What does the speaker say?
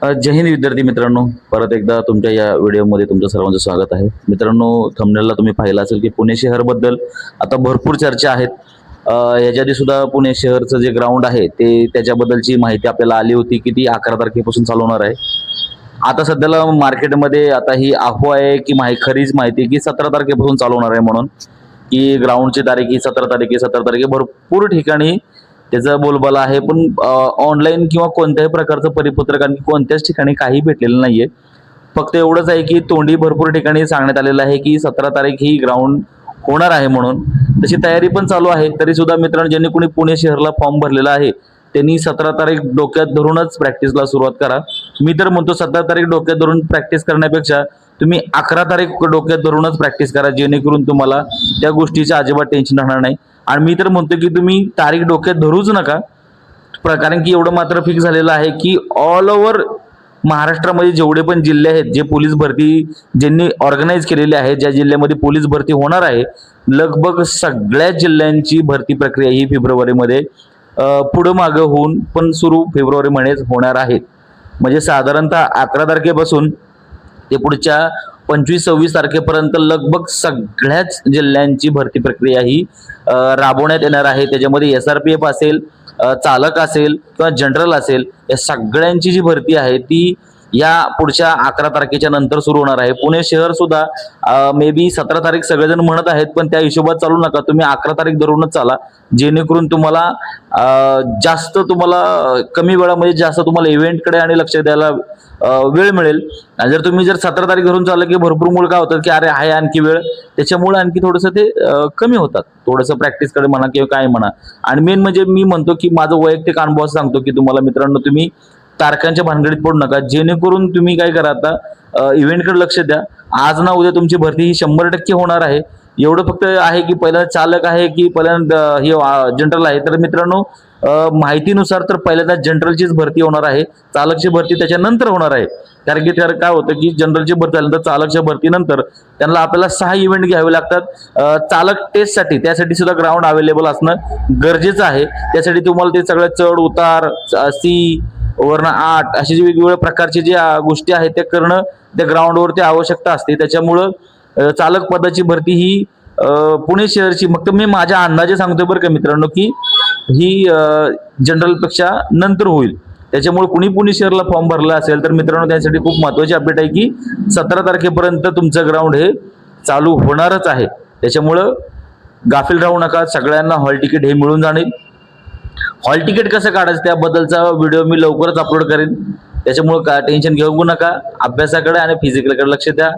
जय हिंद विद्यार्थी मित्रांनो, परत एकदा तुमच्या या व्हिडिओमध्ये तुमचं सर्वांचं स्वागत आहे. मित्रांनो, थंबनेलला तुम्ही पाहिलं असेल की पुणे शहरबद्दल आता भरपूर चर्चा आहेत. याच्या आधी सुद्धा पुणे शहरचं जे ग्राउंड आहे ते त्याच्याबद्दलची माहिती आपल्याला आली होती की ती 11 तारखेपासून चालू होणार आहे. आता सध्याला मार्केटमध्ये आता ही अफवा आहे की खरीच माहिती की 17 तारखेपासून चालू होणार आहे, म्हणून की ग्राउंडची तारीख ही 17 तारीख आहे. 17 तारखे भरपूर ठिकाणी त्याचा बोलबाला आहे, पण ऑनलाईन किंवा कोणत्याही प्रकारचं परिपत्रक आणि कोणत्याच ठिकाणी काही भेटलेलं नाहीये. फक्त एवढंच आहे की तोंडी भरपूर ठिकाणी सांगण्यात आलेलं आहे की 17 तारीख ही ग्राउंड होणार आहे म्हणून. तशी तयारी पण चालू आहे. तरी सुद्धा मित्रांनो, ज्यांनी कोणी पुणे शहरला फॉर्म भरलेला आहे त्यांनी 17 तारीख डोक्यात धरूनच प्रॅक्टिसला सुरुवात करा. मी तर म्हणतो 17 तारीख डोक्यात धरून प्रॅक्टिस करण्यापेक्षा तुम्ही 11 तारीख डोक्यात धरूनच प्रॅक्टिस करा, जेणेकरून तुम्हाला त्या गोष्टीचं अजिबात टेन्शन राहणार नाही. आणि मी तर म्हणतो की तुम्ही तारीख डोक्यात धरूच नका, कारण की एवढं मात्र फिक्स झालेलं आहे की ऑल ओव्हर महाराष्ट्रामध्ये जेवढे पण जिल्हे आहेत, जे पोलीस भरती ज्यांनी ऑर्गनाईज केलेले आहे, ज्या जिल्ह्यामध्ये पोलीस भरती होणार आहे, लगभग सगळ्या जिल्ह्यांची भरती प्रक्रिया ही फेब्रुवारीमध्ये पुढं मागं होऊन पण सुरू फेब्रुवारी महिन्यात होणार आहेत. म्हणजे साधारणतः 11 तारखेपासून ते पुढच्या 25-26 तारखेपर्यंत लगभग सगळ्याच जिल्ह्यांची भरती प्रक्रिया ही राबवण्यात येणार आहे. त्याच्यामध्ये SRPF असेल, चालक असेल किंवा जनरल असेल, या सगळ्यांची जी भरती आहे ती या पुढच्या 11 तारखेच्या नंतर सुरू होणार आहे. पुणे शहर सुद्धा मे बी 17 तारीख सगळेजण म्हणत आहेत, पण त्या हिशोबात चालू नका. तुम्ही 11 तारीख धरूनच चाला, जेणेकरून तुम्हाला जास्त कमी वेळामध्ये जास्त तुम्हाला इव्हेंटकडे आणि लक्ष द्यायला वेळ मिळेल. आणि जर 17 तारीख धरून चाललं की भरपूर मुलं काय होतात की अरे आहे आणखी वेळ, त्याच्यामुळे आणखी थोडंसं ते कमी होतात, थोडंसं प्रॅक्टिसकडे म्हणा किंवा काय म्हणा. आणि मेन म्हणजे मी म्हणतो की माझं वैयक्तिक अनुभव सांगतो की तुम्हाला मित्रांनो, तुम्ही तारखांच्या भानगडीत पडू नका. जेणेकरून तुम्ही काय करा, आता इव्हेंटकडे लक्ष द्या. आज ना उद्या तुमची भरती ही 100% होणार आहे. एवढं फक्त आहे की पहिल्यांदा चालक आहे की पहिल्यांदा हे जनरल आहे. तर मित्रांनो, माहितीनुसार तर पहिल्यांदा जनरलचीच भरती होणार आहे, चालकची भरती त्याच्यानंतर होणार आहे. कारण की काय होतं की जनरलची भरती झाल्यानंतर चालकच्या भरतीनंतर त्यांना आपल्याला 6 इव्हेंट घ्यावे लागतात चालक टेस्टसाठी. त्यासाठी सुद्धा ग्राउंड अवेलेबल असणं गरजेचं आहे. त्यासाठी तुम्हाला ते सगळ्या चढ उतार, सी वरनं 8 अशी जी वेगवेगळ्या प्रकारची जी गोष्टी आहेत त्या करणं त्या ग्राउंडवरती आवश्यकता असते. त्याच्यामुळं चालक पदाची भरती ही पुणे शहरची, फक्त मी माझ्या अंदाजे सांगतोय बरं का मित्रांनो, की ही जनरलपेक्षा नंतर होईल. त्याच्यामुळे कुणी पुणे शहरला फॉर्म भरला असेल तर मित्रांनो, त्यासाठी खूप महत्त्वाची अपडेट आहे की 17 तारखेपर्यंत तुमचं ग्राउंड हे चालू होणारच आहे. त्याच्यामुळं गाफील राहू नका. सगळ्यांना हॉल तिकीट हे मिळून जाईल. हॉल तिकीट कसं काढायचं त्याबद्दलचा व्हिडिओ मी लवकरच अपलोड करेन. त्याच्यामुळे टेन्शन घेऊ नका. अभ्यासाकडे आणि फिजिकलकडे लक्ष द्या.